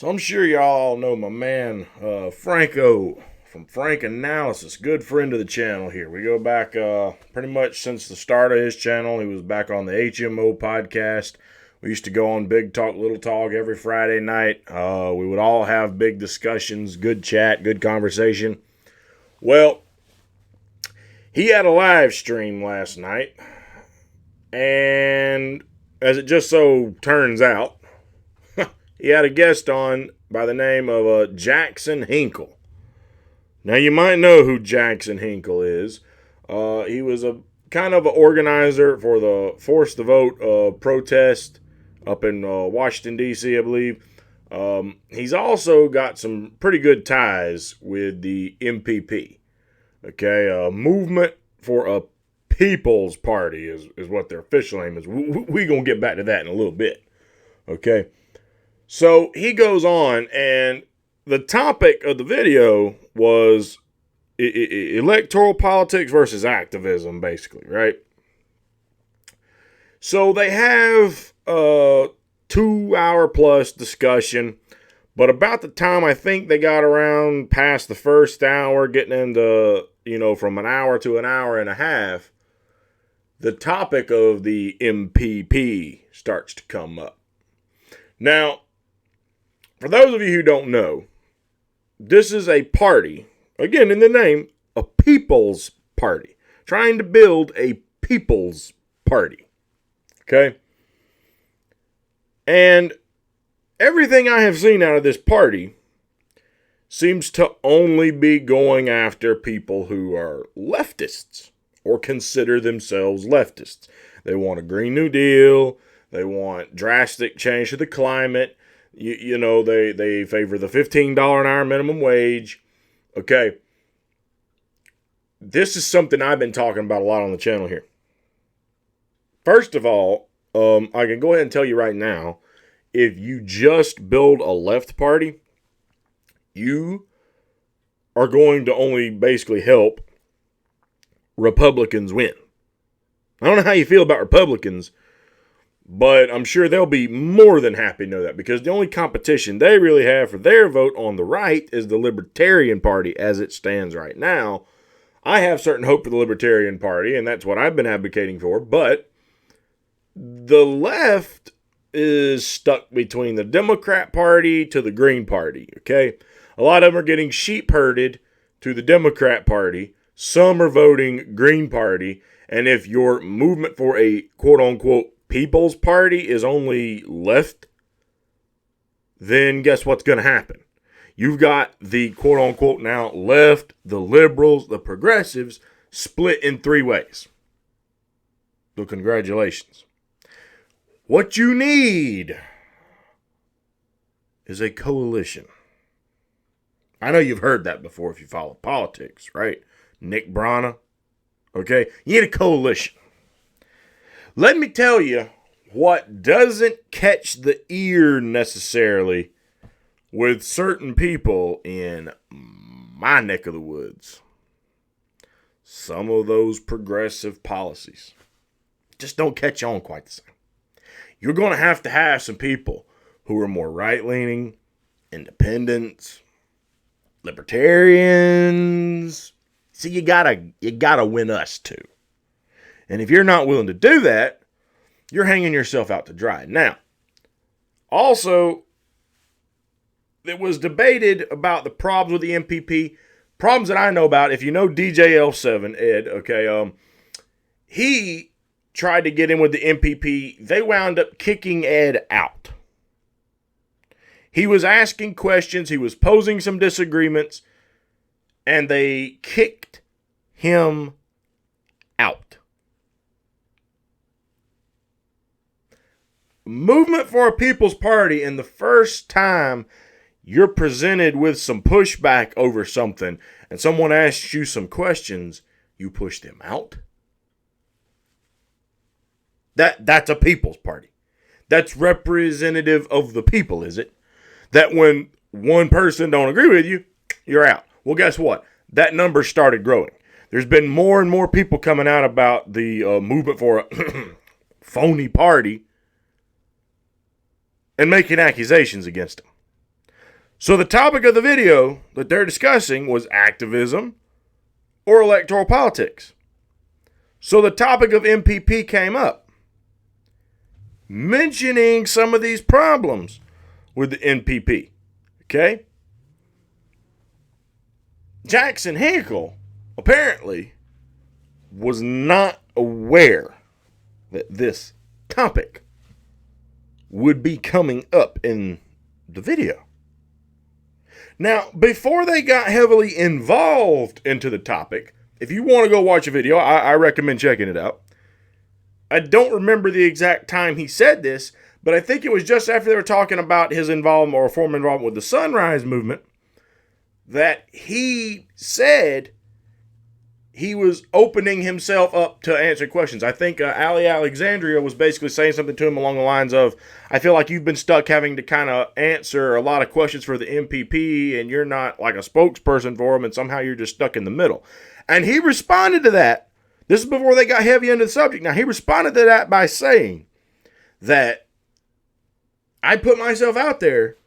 So I'm sure y'all know my man Franco from Franc Analysis, good friend of the channel here. We go back pretty much since the start of his channel. He was back on the HMO podcast. We used to go on Big Talk, Little Talk every Friday night. We would all have big discussions, good chat, good conversation. Well, he had a live stream last night, and as it just so turns out, he had a guest on by the name of Jackson Hinkle. Now, you might know who Jackson Hinkle is. He was a kind of an organizer for the Force the Vote protest up in Washington, D.C., I believe. He's also got some pretty good ties with the MPP. Okay, Movement for a People's Party is what their official name is. We're going to get back to that in a little bit. Okay. So he goes on, and the topic of the video was electoral politics versus activism, basically, right? So they have a 2-hour plus discussion, but about the time I think they got around past the first hour, getting into, from an hour to an hour and a half, the topic of the MPP starts to come up. Now, for those of you who don't know, this is a party, again in the name, a people's party, trying to build a people's party, okay? And everything I have seen out of this party seems to only be going after people who are leftists or consider themselves leftists. They want a Green New Deal. They want drastic change to the climate. They favor the $15 an hour minimum wage. Okay. This is something I've been talking about a lot on the channel here. First of all, I can go ahead and tell you right now, if you just build a left party, you are going to only basically help Republicans win. I don't know how you feel about Republicans, but I'm sure they'll be more than happy to know that, because the only competition they really have for their vote on the right is the Libertarian Party as it stands right now. I have certain hope for the Libertarian Party, and that's what I've been advocating for, but the left is stuck between the Democrat Party to the Green Party, okay? A lot of them are getting sheep herded to the Democrat Party. Some are voting Green Party, and if your movement for a quote-unquote People's Party is only left, then guess what's going to happen? You've got the quote-unquote now left, the liberals, the progressives, split in 3 ways. So congratulations. What you need is a coalition. I know you've heard that before if you follow politics, right? Nick Brana. Okay? You need a coalition. Let me tell you what doesn't catch the ear necessarily with certain people in my neck of the woods. Some of those progressive policies just don't catch on quite the same. You're going to have some people who are more right-leaning, independents, libertarians. See, you gotta win us too. And if you're not willing to do that, you're hanging yourself out to dry. Now, also, it was debated about the problems with the MPP. Problems that I know about, if you know DJL7, Ed, okay, he tried to get in with the MPP. They wound up kicking Ed out. He was asking questions. He was posing some disagreements, and they kicked him out. Movement for a People's Party, and the first time you're presented with some pushback over something and someone asks you some questions, you push them out? That's a People's Party. That's representative of the people, is it? That when one person don't agree with you, you're out. Well, guess what? That number started growing. There's been more and more people coming out about the movement for a phony party and making accusations against them. So the topic of the video that they're discussing was activism or electoral politics. So the topic of MPP came up, mentioning some of these problems with the MPP. Okay? Jackson Hinkle apparently was not aware that this topic would be coming up in the video. Now, before they got heavily involved into the topic, if you want to go watch a video, I recommend checking it out. I don't remember the exact time he said this, but I think it was just after they were talking about his involvement or former involvement with the Sunrise Movement that he said he was opening himself up to answer questions. I think Ali Alexandria was basically saying something to him along the lines of, I feel like you've been stuck having to kind of answer a lot of questions for the MPP and you're not like a spokesperson for them and somehow you're just stuck in the middle. And he responded to that. This is before they got heavy into the subject. Now, he responded to that by saying that I put myself out there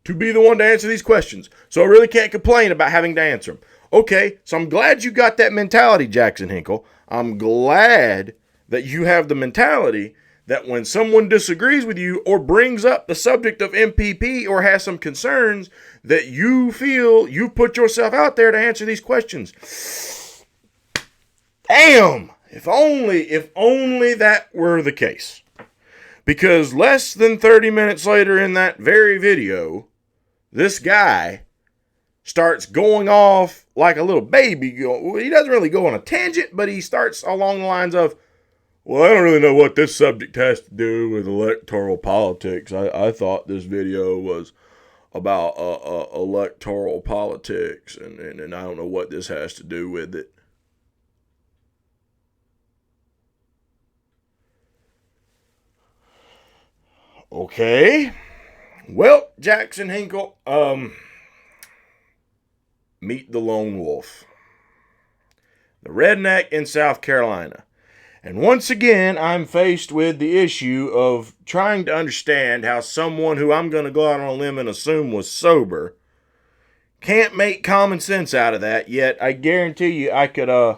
to be the one to answer these questions. So I really can't complain about having to answer them. Okay, so I'm glad you got that mentality, Jackson Hinkle. I'm glad that you have the mentality that when someone disagrees with you or brings up the subject of MPP or has some concerns, that you feel you put yourself out there to answer these questions. Damn! If only that were the case. Because less than 30 minutes later in that very video, this guy starts going off like a little baby. He doesn't really go on a tangent, but he starts along the lines of, well, I don't really know what this subject has to do with electoral politics. I thought this video was about electoral politics, and I don't know what this has to do with it. Okay. Well, Jackson Hinkle, meet the lone wolf. The redneck in South Carolina. And once again, I'm faced with the issue of trying to understand how someone who I'm going to go out on a limb and assume was sober can't make common sense out of that, yet I guarantee you I could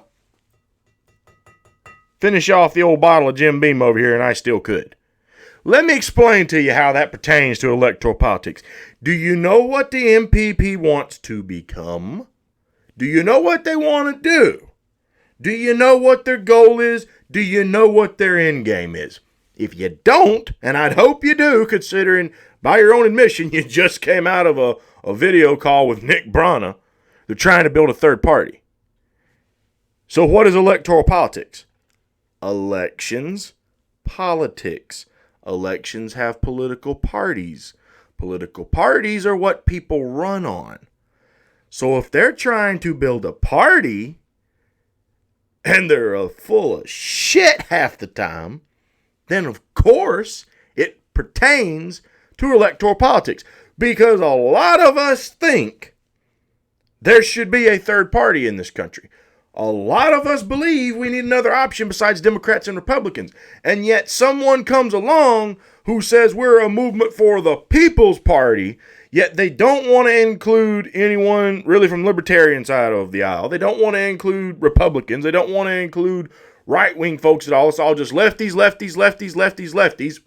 finish off the old bottle of Jim Beam over here and I still could. Let me explain to you how that pertains to electoral politics. Do you know what the MPP wants to become? Do you know what they want to do? Do you know what their goal is? Do you know what their end game is? If you don't, and I'd hope you do, considering by your own admission you just came out of a video call with Nick Brana, they're trying to build a third party. So what is electoral politics? Elections, politics. Elections have political parties. Political parties are what people run on. So if they're trying to build a party and they're full of shit half the time, then of course it pertains to electoral politics. Because a lot of us think there should be a third party in this country. A lot of us believe we need another option besides Democrats and Republicans. And yet someone comes along who says we're a movement for the People's Party, yet they don't want to include anyone really from the libertarian side of the aisle. They don't want to include Republicans. They don't want to include right-wing folks at all. It's all just lefties, lefties, lefties, lefties, lefties.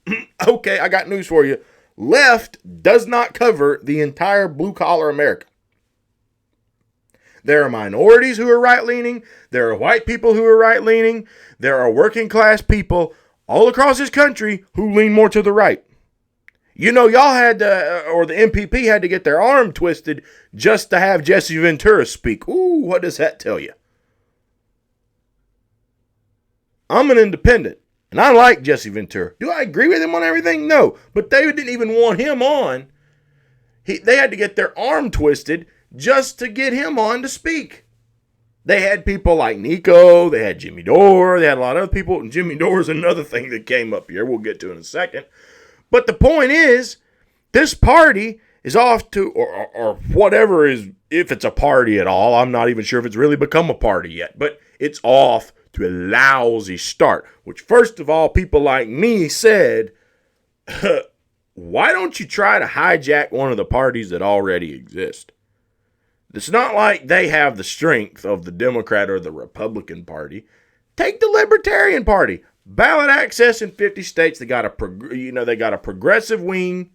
Okay, I got news for you. Left does not cover the entire blue-collar America. There are minorities who are right-leaning. There are white people who are right-leaning. There are working-class people all across this country who lean more to the right. You know, y'all had to, or the MPP had to get their arm twisted just to have Jesse Ventura speak. Ooh, what does that tell you? I'm an independent, and I like Jesse Ventura. Do I agree with him on everything? No, but they didn't even want him on. They had to get their arm twisted just to get him on to speak. They had people like Nico, they had Jimmy Dore, they had a lot of other people, and Jimmy Dore is another thing that came up here. We'll get to in a second. But the point is, this party is off to, or whatever is, if it's a party at all, I'm not even sure if it's really become a party yet, but it's off to a lousy start, which first of all, people like me said why don't you try to hijack one of the parties that already exist? It's not like they have the strength of the Democrat or the Republican Party. Take the Libertarian Party. Ballot access in 50 states. They got a progressive wing.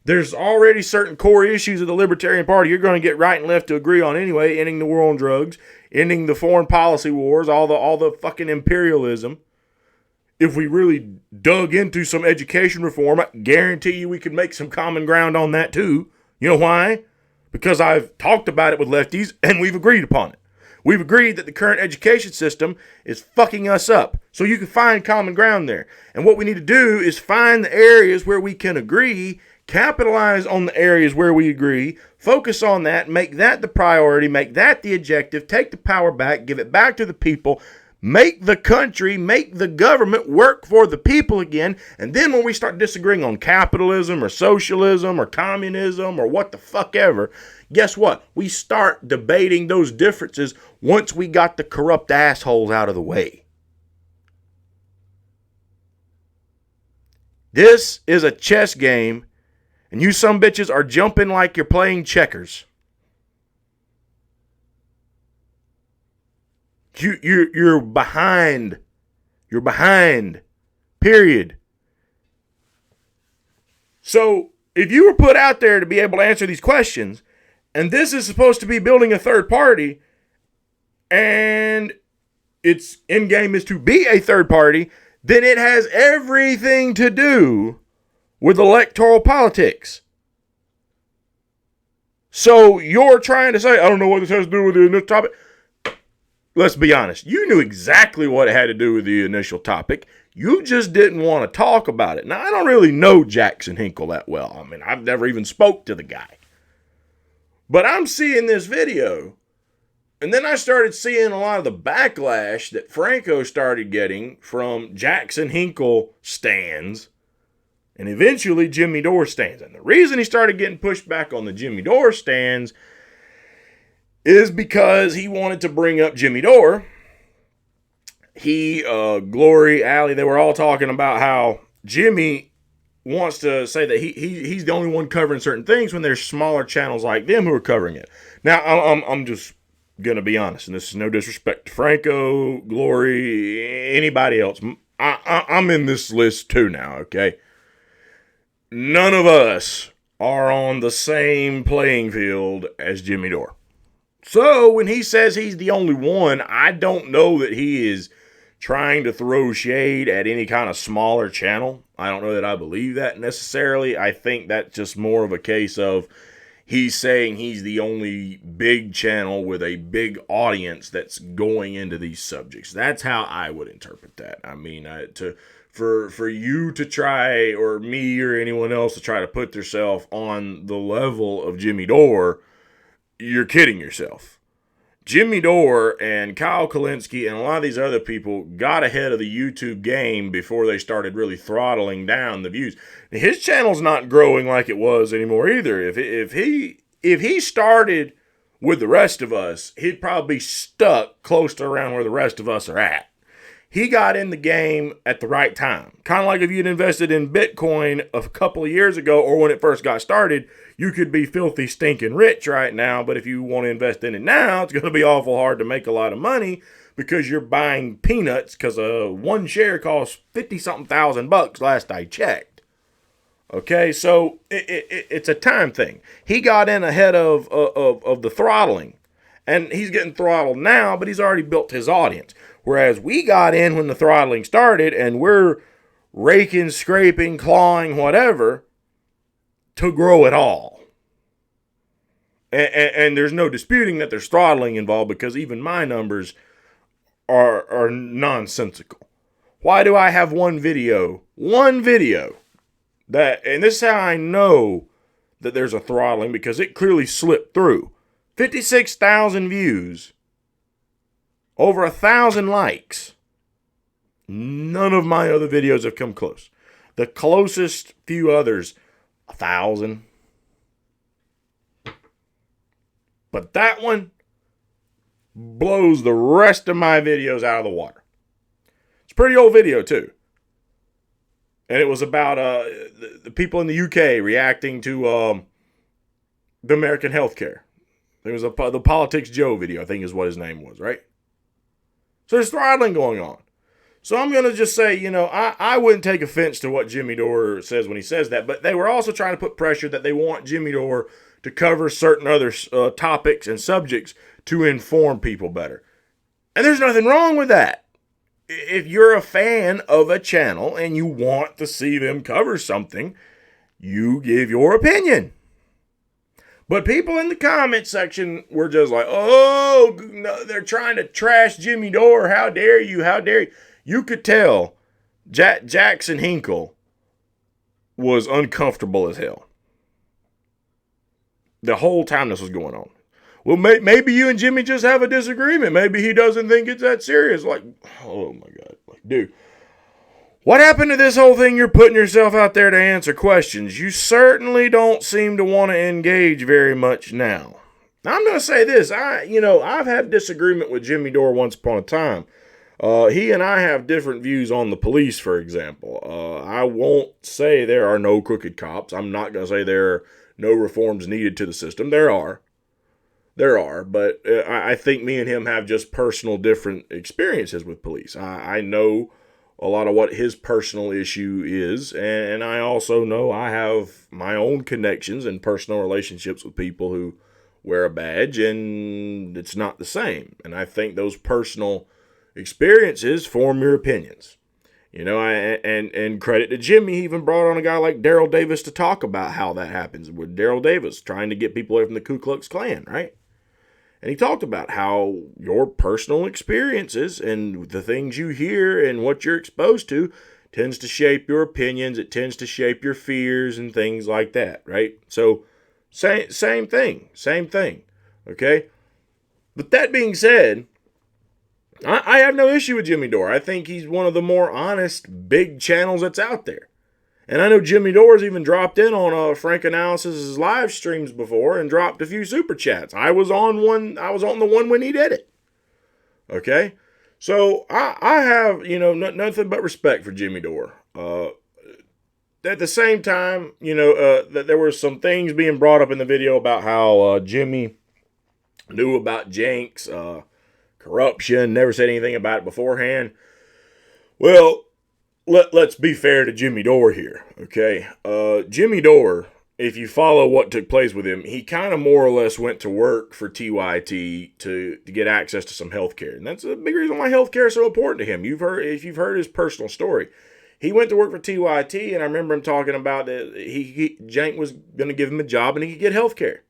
There's already certain core issues of the Libertarian Party you're going to get right and left to agree on anyway. Ending the war on drugs, ending the foreign policy wars, all the fucking imperialism. If we really dug into some education reform, I guarantee you we could make some common ground on that too. You know why? Because I've talked about it with lefties and we've agreed upon it. We've agreed that the current education system is fucking us up. So you can find common ground there. And what we need to do is find the areas where we can agree, capitalize on the areas where we agree, focus on that, make that the priority, make that the objective, take the power back, give it back to the people, make the country, make the government work for the people again. And then when we start disagreeing on capitalism or socialism or communism or what the fuck ever, guess what? We start debating those differences once we got the corrupt assholes out of the way. This is a chess game, and you some bitches are jumping like you're playing checkers. You're behind. You're behind. Period. So if you were put out there to be able to answer these questions, and this is supposed to be building a third party, and its end game is to be a third party, then it has everything to do with electoral politics. So you're trying to say, I don't know what this has to do with the initial topic. Let's be honest. You knew exactly what it had to do with the initial topic. You just didn't want to talk about it. Now, I don't really know Jackson Hinkle that well. I mean, I've never even spoke to the guy. But I'm seeing this video, and then I started seeing a lot of the backlash that Franco started getting from Jackson Hinkle stands, and eventually Jimmy Dore stands. And the reason he started getting pushed back on the Jimmy Dore stands is because he wanted to bring up Jimmy Dore. He, Glory, Allie, they were all talking about how Jimmy wants to say that he's the only one covering certain things when there's smaller channels like them who are covering it. Now, I'm just going to be honest, and this is no disrespect to Franco, Glory, anybody else. I'm in this list too now, okay? None of us are on the same playing field as Jimmy Dore. So when he says he's the only one, I don't know that he is trying to throw shade at any kind of smaller channel. I don't know that I believe that necessarily. I think that's just more of a case of he's saying he's the only big channel with a big audience that's going into these subjects. That's how I would interpret that. I mean, for you to try, or me or anyone else to try to put yourself on the level of Jimmy Dore, you're kidding yourself. Jimmy Dore and Kyle Kulinski and a lot of these other people got ahead of the YouTube game before they started really throttling down the views. His channel's not growing like it was anymore either. If he started with the rest of us, he'd probably be stuck close to around where the rest of us are at. He got in the game at the right time. Kind of like if you'd invested in Bitcoin a couple of years ago or when it first got started, you could be filthy stinking rich right now. But if you want to invest in it now, it's going to be awful hard to make a lot of money because you're buying peanuts because one share costs 50-something thousand bucks last I checked. Okay, so it's a time thing. He got in ahead of the throttling. And he's getting throttled now, but he's already built his audience. Whereas we got in when the throttling started, and we're raking, scraping, clawing, whatever, to grow it all. And there's no disputing that there's throttling involved, because even my numbers are nonsensical. Why do I have one video that, and this is how I know that there's a throttling, because it clearly slipped through. 56,000 views, over 1,000 likes. None of my other videos have come close. The closest few others, 1,000. But that one blows the rest of my videos out of the water. It's a pretty old video too. And it was about the people in the UK reacting to the American healthcare. There was the Politics Joe video, I think is what his name was, right? So there's throttling going on. So I'm going to just say, I wouldn't take offense to what Jimmy Dore says when he says that, but they were also trying to put pressure that they want Jimmy Dore to cover certain other topics and subjects to inform people better. And there's nothing wrong with that. If you're a fan of a channel and you want to see them cover something, you give your opinion. But people in the comment section were just like, oh, no, they're trying to trash Jimmy Dore. How dare you? How dare you? You could tell Jackson Hinkle was uncomfortable as hell the whole time this was going on. Well, maybe you and Jimmy just have a disagreement. Maybe he doesn't think it's that serious. Like, oh my God. Like, dude, what happened to this whole thing? You're putting yourself out there to answer questions. You certainly don't seem to want to engage very much now. Now, I'm going to say this. I've had disagreement with Jimmy Dore once upon a time. He and I have different views on the police, for example. I won't say there are no crooked cops. I'm not going to say there are no reforms needed to the system. There are, but I think me and him have just personal different experiences with police. I know a lot of what his personal issue is, and I also know I have my own connections and personal relationships with people who wear a badge, and it's not the same. And I think those personal experiences form your opinions. And credit to Jimmy, he even brought on a guy like Daryl Davis to talk about how that happens, with Daryl Davis trying to get people away from the Ku Klux Klan, right? And he talked about how your personal experiences and the things you hear and what you're exposed to tends to shape your opinions. It tends to shape your fears and things like that, right? So same thing. Okay? But that being said, I have no issue with Jimmy Dore. I think he's one of the more honest, big channels that's out there. And I know Jimmy Dore's even dropped in on Franc Analysis' live streams before and dropped a few super chats. I was on the one when he did it. Okay? So I have, nothing but respect for Jimmy Dore. At the same time, that there were some things being brought up in the video about how Jimmy knew about Jenks, corruption, never said anything about it beforehand. Well, let's be fair to Jimmy Dore here, okay? Jimmy Dore, if you follow what took place with him, he kind of more or less went to work for TYT to get access to some health care. And that's a big reason why health care is so important to him. If you've heard his personal story. He went to work for TYT, and I remember him talking about that Jank was going to give him a job and he could get health care.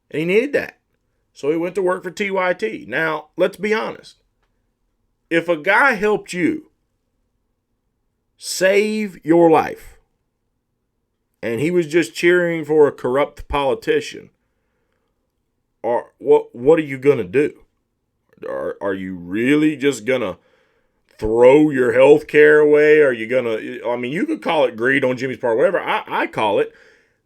And he needed that. So he went to work for TYT. Now, let's be honest. If a guy helped you save your life, and he was just cheering for a corrupt politician, or what are you going to do? Are you really just going to throw your health care away? Are you going to, you could call it greed on Jimmy's part, whatever. I call it.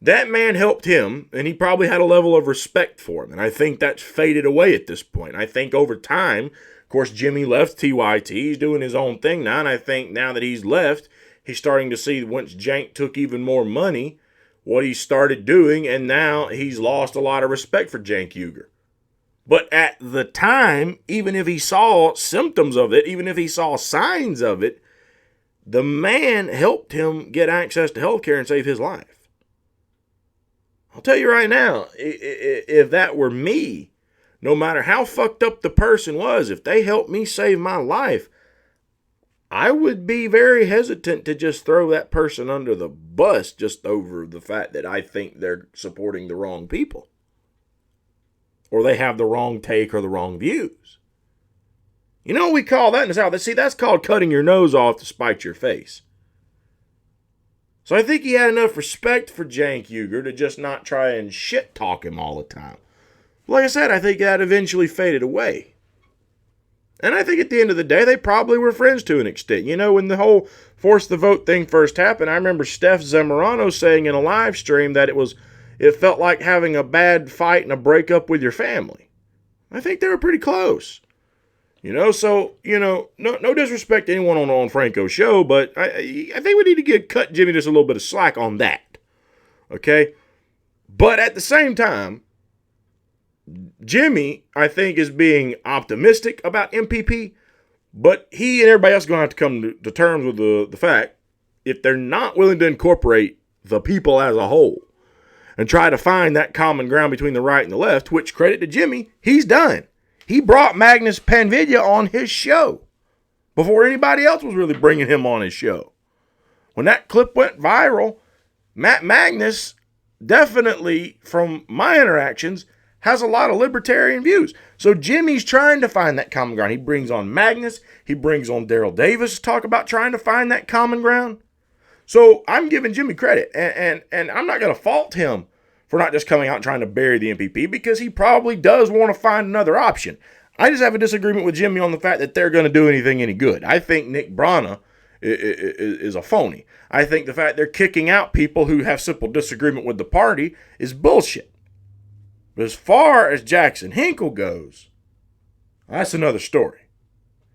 That man helped him, and he probably had a level of respect for him. And I think that's faded away at this point. I think over time, of course, Jimmy left TYT. He's doing his own thing now. And I think now that he's left, he's starting to see once Jank took even more money, what he started doing. And now he's lost a lot of respect for Jank Uger. But at the time, even if he saw symptoms of it, even if he saw signs of it, the man helped him get access to health care and save his life. I'll tell you right now, if that were me, no matter how fucked up the person was, if they helped me save my life, I would be very hesitant to just throw that person under the bus just over the fact that I think they're supporting the wrong people. Or they have the wrong take or the wrong views. You know what we call that in the South? See, that's called cutting your nose off to spite your face. So I think he had enough respect for Jank Uger to just not try and shit talk him all the time. Like I said, I think that eventually faded away. And I think at the end of the day, they probably were friends to an extent. When the whole force the vote thing first happened, I remember Steph Zamorano saying in a live stream that it felt like having a bad fight and a breakup with your family. I think they were pretty close. So, no disrespect to anyone on Franco's show, but I think we need to cut Jimmy just a little bit of slack on that. Okay? But at the same time, Jimmy, I think, is being optimistic about MPP, but he and everybody else are going to have to come to terms with the fact, if they're not willing to incorporate the people as a whole and try to find that common ground between the right and the left, which, credit to Jimmy, he's done. He brought Magnus Panvidya on his show before anybody else was really bringing him on his show. When that clip went viral, Magnus definitely, from my interactions, has a lot of libertarian views. So Jimmy's trying to find that common ground. He brings on Magnus. He brings on Daryl Davis to talk about trying to find that common ground. So I'm giving Jimmy credit, and I'm not going to fault him for not just coming out and trying to bury the MPP, because he probably does want to find another option. I just have a disagreement with Jimmy on the fact that they're going to do anything any good. I think Nick Brana is a phony. I think the fact they're kicking out people who have simple disagreement with the party is bullshit. But as far as Jackson Hinkle goes, that's another story.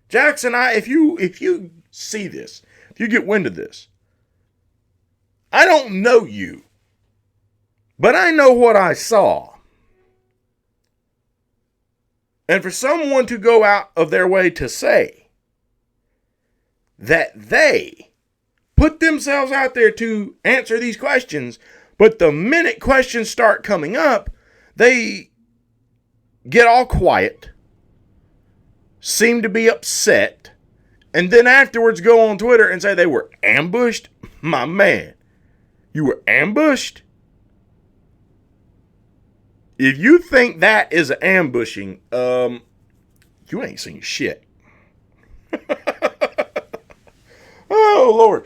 Jackson, if you see this, if you get wind of this, I don't know you, but I know what I saw. And for someone to go out of their way to say that they put themselves out there to answer these questions, but the minute questions start coming up, they get all quiet, seem to be upset, and then afterwards go on Twitter and say they were ambushed. My man, you were ambushed? If you think that is ambushing, you ain't seen shit. Oh, Lord.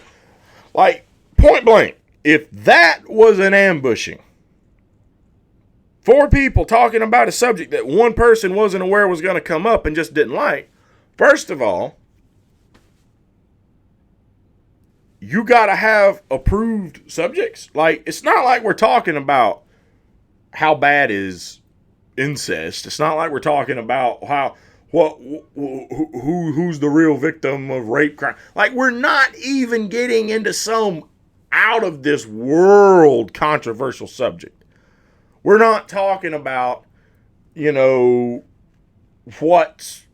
Like, point blank, if that was an ambushing, 4 people talking about a subject that one person wasn't aware was going to come up and just didn't like, first of all, you got to have approved subjects. Like, it's not like we're talking about how bad is incest. It's not like we're talking about who's the real victim of rape crime. Like, we're not even getting into some out of this world controversial subject. We're not talking about, what's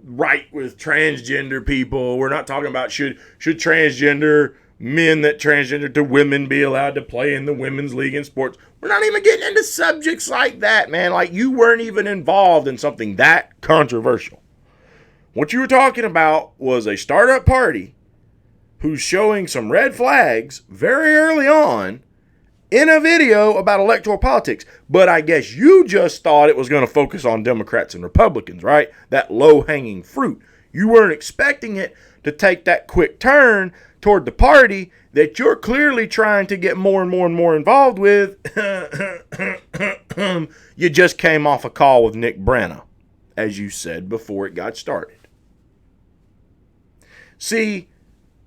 right with transgender people. We're not talking about should transgender men that transgender to women be allowed to play in the women's league in sports. We're not even getting into subjects like that, man. Like, you weren't even involved in something that controversial. What you were talking about was a startup party who's showing some red flags very early on in a video about electoral politics. But I guess you just thought it was going to focus on Democrats and Republicans, right? That low-hanging fruit. You weren't expecting it to take that quick turn toward the party that you're clearly trying to get more and more and more involved with. You just came off a call with Nick Brana, as you said before it got started. See,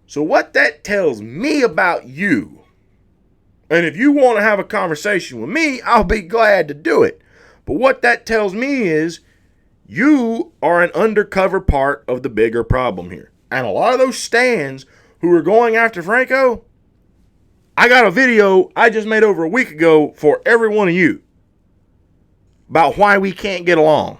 so what that tells me about you, and if you want to have a conversation with me, I'll be glad to do it. But what that tells me is you are an undercover part of the bigger problem here. And a lot of those stands who are going after Franco, I got a video I just made over a week ago for every one of you about why we can't get along.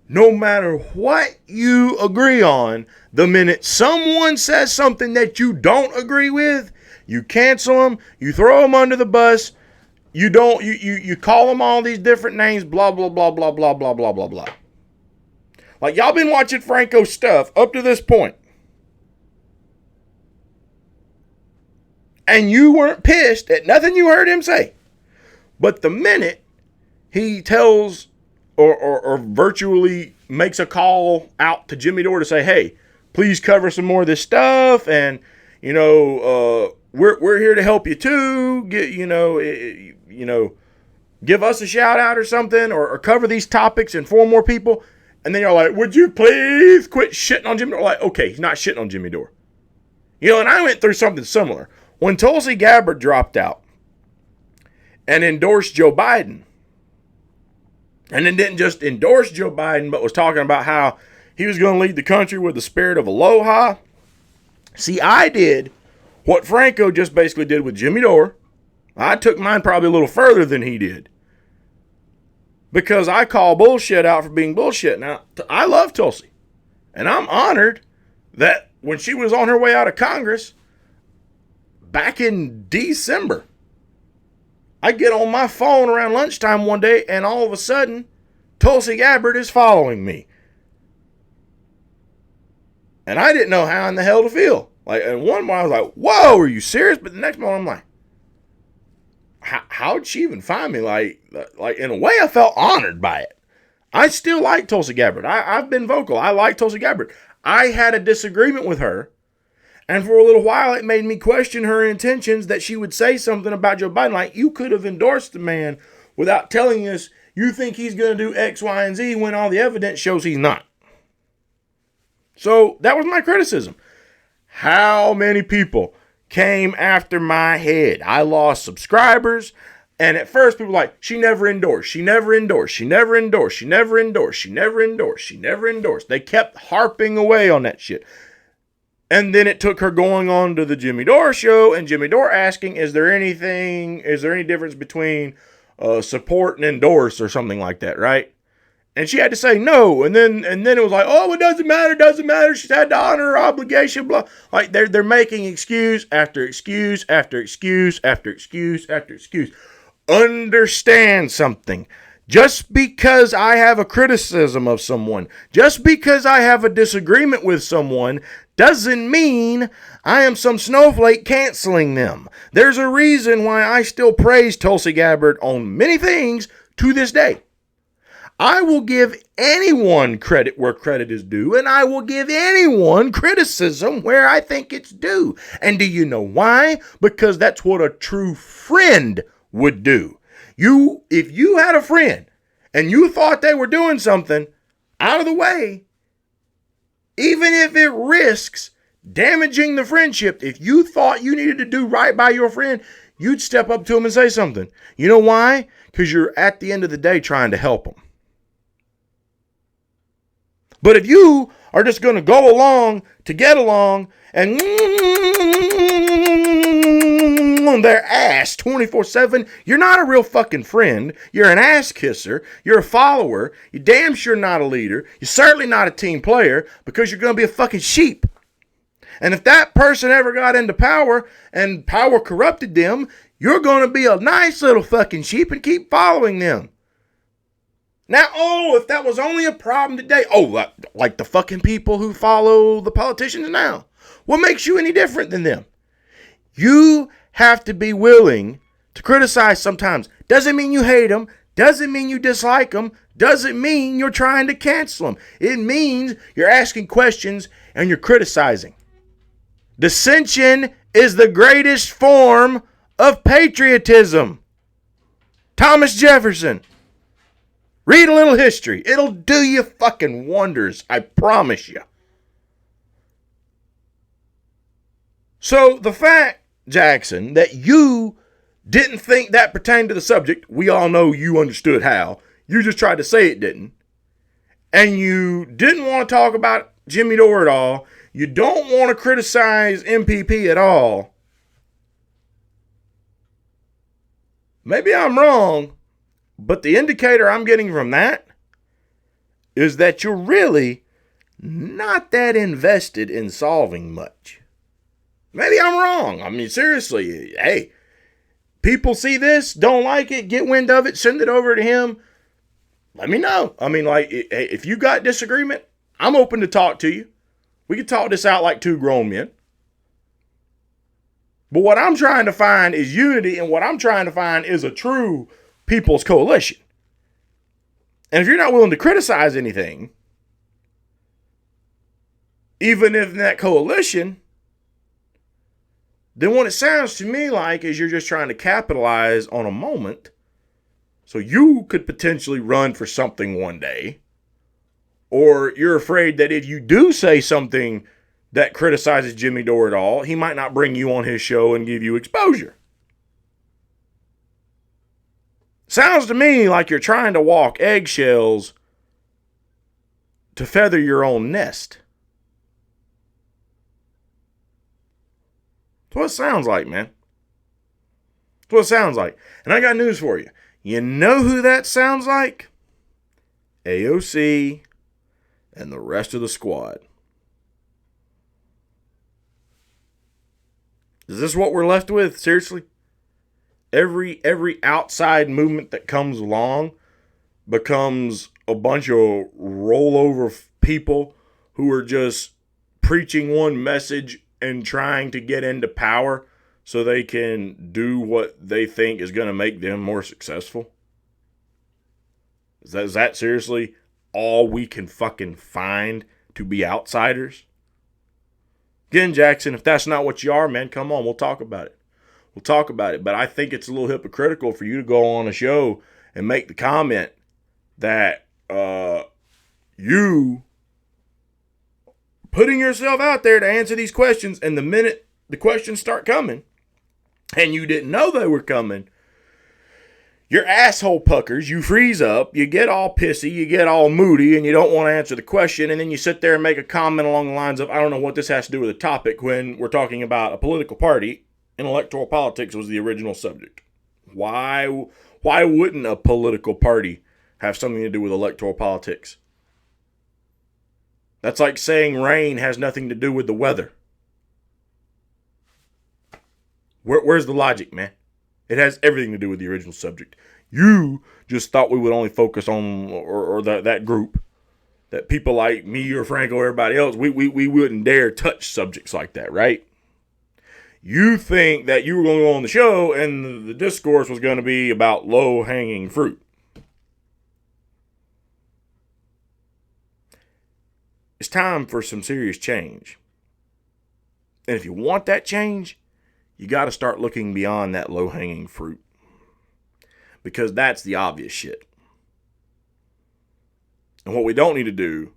No matter what you agree on, the minute someone says something that you don't agree with, you cancel them, you throw them under the bus, you call them all these different names, blah, blah, blah, blah, blah, blah, blah, blah, blah. Like, y'all been watching Franco's stuff up to this point, and you weren't pissed at nothing you heard him say. But the minute he tells or virtually makes a call out to Jimmy Dore to say, hey, please cover some more of this stuff, and, we're here to help you too, give us a shout out or something, or cover these topics, inform more people. And then you're like, would you please quit shitting on Jimmy Dore? Like, okay, he's not shitting on Jimmy Dore. And I went through something similar. When Tulsi Gabbard dropped out and endorsed Joe Biden, And then didn't just endorse Joe Biden, but was talking about how he was going to lead the country with the spirit of aloha. See, I did what Franco just basically did with Jimmy Dore. I took mine probably a little further than he did, because I call bullshit out for being bullshit. Now, I love Tulsi, and I'm honored that when she was on her way out of Congress back in December, I get on my phone around lunchtime one day, and all of a sudden, Tulsi Gabbard is following me. And I didn't know how in the hell to feel. Like, and one moment I was like, whoa, are you serious? But the next moment I'm like, how'd she even find me? Like in a way, I felt honored by it. I still like Tulsi Gabbard. I've been vocal. I like Tulsi Gabbard. I had a disagreement with her, and for a little while, it made me question her intentions that she would say something about Joe Biden. Like, you could have endorsed the man without telling us you think he's going to do X, Y, and Z when all the evidence shows he's not. So that was my criticism. How many people came after my head? I lost subscribers. And at first, people were like, she never endorsed. She never endorsed. She never endorsed. She never endorsed. She never endorsed. She never endorsed. They kept harping away on that shit. And then it took her going on to the Jimmy Dore show, and Jimmy Dore asking, is there any difference between support and endorse or something like that, right? And she had to say no. And then it was like, oh, it doesn't matter. She's had to honor her obligation, blah. Like they're making excuse after excuse after excuse after excuse after excuse. Understand something. Just because I have a criticism of someone, just because I have a disagreement with someone, doesn't mean I am some snowflake canceling them. There's a reason why I still praise Tulsi Gabbard on many things to this day. I will give anyone credit where credit is due, and I will give anyone criticism where I think it's due. And do you know why? Because that's what a true friend would do. If you had a friend and you thought they were doing something out of the way, even if it risks damaging the friendship, if you thought you needed to do right by your friend, you'd step up to them and say something. You know why? Because you're at the end of the day trying to help them. But if you are just going to go along to get along and on their ass 24/7, you're not a real fucking friend. You're an ass kisser. You're a follower. You're damn sure not a leader. You're certainly not a team player, because you're going to be a fucking sheep. And if that person ever got into power and power corrupted them, you're going to be a nice little fucking sheep and keep following them. Now, if that was only a problem today, like the fucking people who follow the politicians now, what makes you any different than them? You have to be willing to criticize sometimes. Doesn't mean you hate them. Doesn't mean you dislike them. Doesn't mean you're trying to cancel them. It means you're asking questions and you're criticizing. Dissension is the greatest form of patriotism. Thomas Jefferson. Read a little history. It'll do you fucking wonders. I promise you. So the fact, Jackson, that you didn't think that pertained to the subject, we all know you understood how. You just tried to say it didn't. And you didn't want to talk about Jimmy Dore at all. You don't want to criticize MPP at all. Maybe I'm wrong, but the indicator I'm getting from that is that you're really not that invested in solving much. Maybe I'm wrong. I mean, seriously, hey, people see this, don't like it, get wind of it, send it over to him. Let me know. I mean, like, if you got disagreement, I'm open to talk to you. We can talk this out like two grown men. But what I'm trying to find is unity, and what I'm trying to find is a true people's coalition. And if you're not willing to criticize anything, even if in that coalition, then what it sounds to me like is you're just trying to capitalize on a moment so you could potentially run for something one day. Or you're afraid that if you do say something that criticizes Jimmy Dore at all, he might not bring you on his show and give you exposure. Sounds to me like you're trying to walk eggshells to feather your own nest. That's what it sounds like, man. That's what it sounds like. And I got news for you. You know who that sounds like? AOC and the rest of the squad. Is this what we're left with? Seriously? Every outside movement that comes along becomes a bunch of rollover people who are just preaching one message and trying to get into power so they can do what they think is going to make them more successful? Is that seriously all we can fucking find to be outsiders? Again, Jackson, if that's not what you are, man, come on, we'll talk about it. We'll talk about it. But I think it's a little hypocritical for you to go on a show and make the comment that you putting yourself out there to answer these questions, and the minute the questions start coming and you didn't know they were coming, your asshole puckers, you freeze up, you get all pissy, you get all moody, and you don't want to answer the question, and then you sit there and make a comment along the lines of, I don't know what this has to do with the topic, when we're talking about a political party and electoral politics was the original subject. Why wouldn't a political party have something to do with electoral politics? That's like saying rain has nothing to do with the weather. Where's the logic, man? It has everything to do with the original subject. You just thought we would only focus on, or that group, that people like me or Frank or everybody else, we wouldn't dare touch subjects like that, right? You think that you were going to go on the show and the discourse was going to be about low-hanging fruit. It's time for some serious change. And if you want that change, you got to start looking beyond that low-hanging fruit. Because that's the obvious shit. And what we don't need to do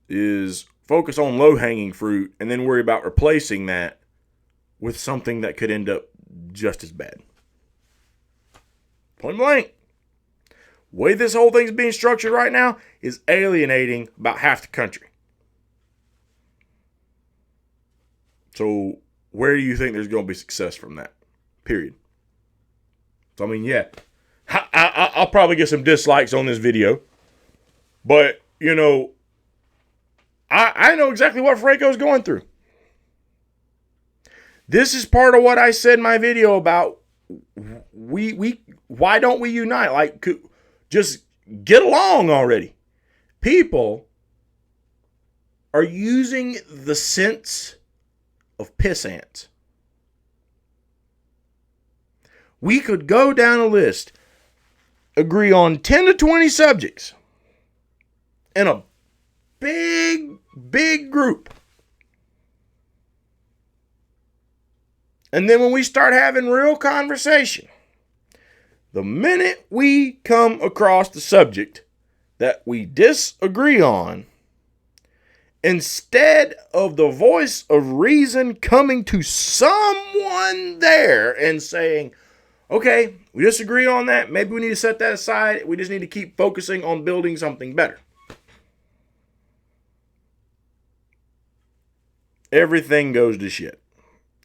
is focus on low-hanging fruit and then worry about replacing that with something that could end up just as bad. Point blank. The way this whole thing's being structured right now is alienating about half the country. So where do you think there's going to be success from that? Period. So, I mean, yeah, I'll probably get some dislikes on this video. But, you know, I know exactly what Franco's going through. This is part of what I said in my video about why don't we unite? Like, just get along already. People are using the sense of piss ants. We could go down a list, agree on 10 to 20 subjects in a big group. And then when we start having real conversation, the minute we come across the subject that we disagree on, instead of the voice of reason coming to someone there and saying, okay, we disagree on that, maybe we need to set that aside, we just need to keep focusing on building something better. Everything goes to shit.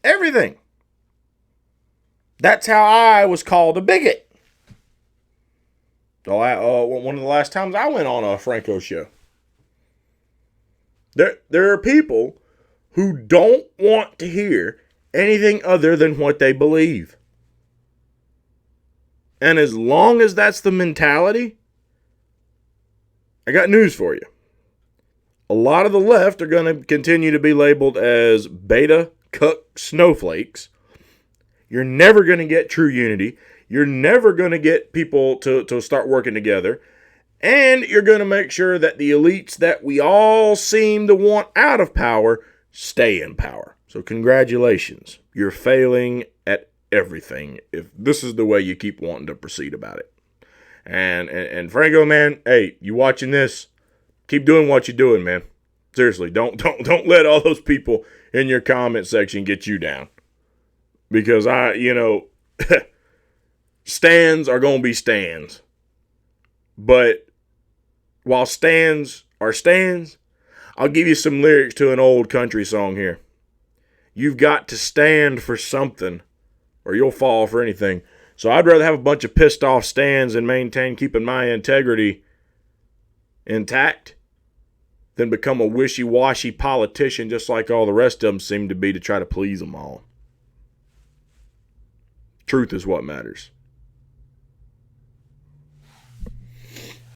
Everything. That's how I was called a bigot. One of the last times I went on a Franco show. There are people who don't want to hear anything other than what they believe. And as long as that's the mentality, I got news for you. A lot of the left are going to continue to be labeled as beta cuck snowflakes. You're never going to get true unity. You're never going to get people to start working together. And you're going to make sure that the elites that we all seem to want out of power stay in power. So congratulations. You're failing at everything if this is the way you keep wanting to proceed about it. And Franco, man, hey, you watching this? Keep doing what you're doing, man. Seriously, don't let all those people in your comment section get you down. Because Stands are going to be stands. But while stands are stands, I'll give you some lyrics to an old country song here. You've got to stand for something, or you'll fall for anything. So I'd rather have a bunch of pissed off stands and maintain keeping my integrity intact than become a wishy-washy politician just like all the rest of them seem to be to try to please them all. Truth is what matters.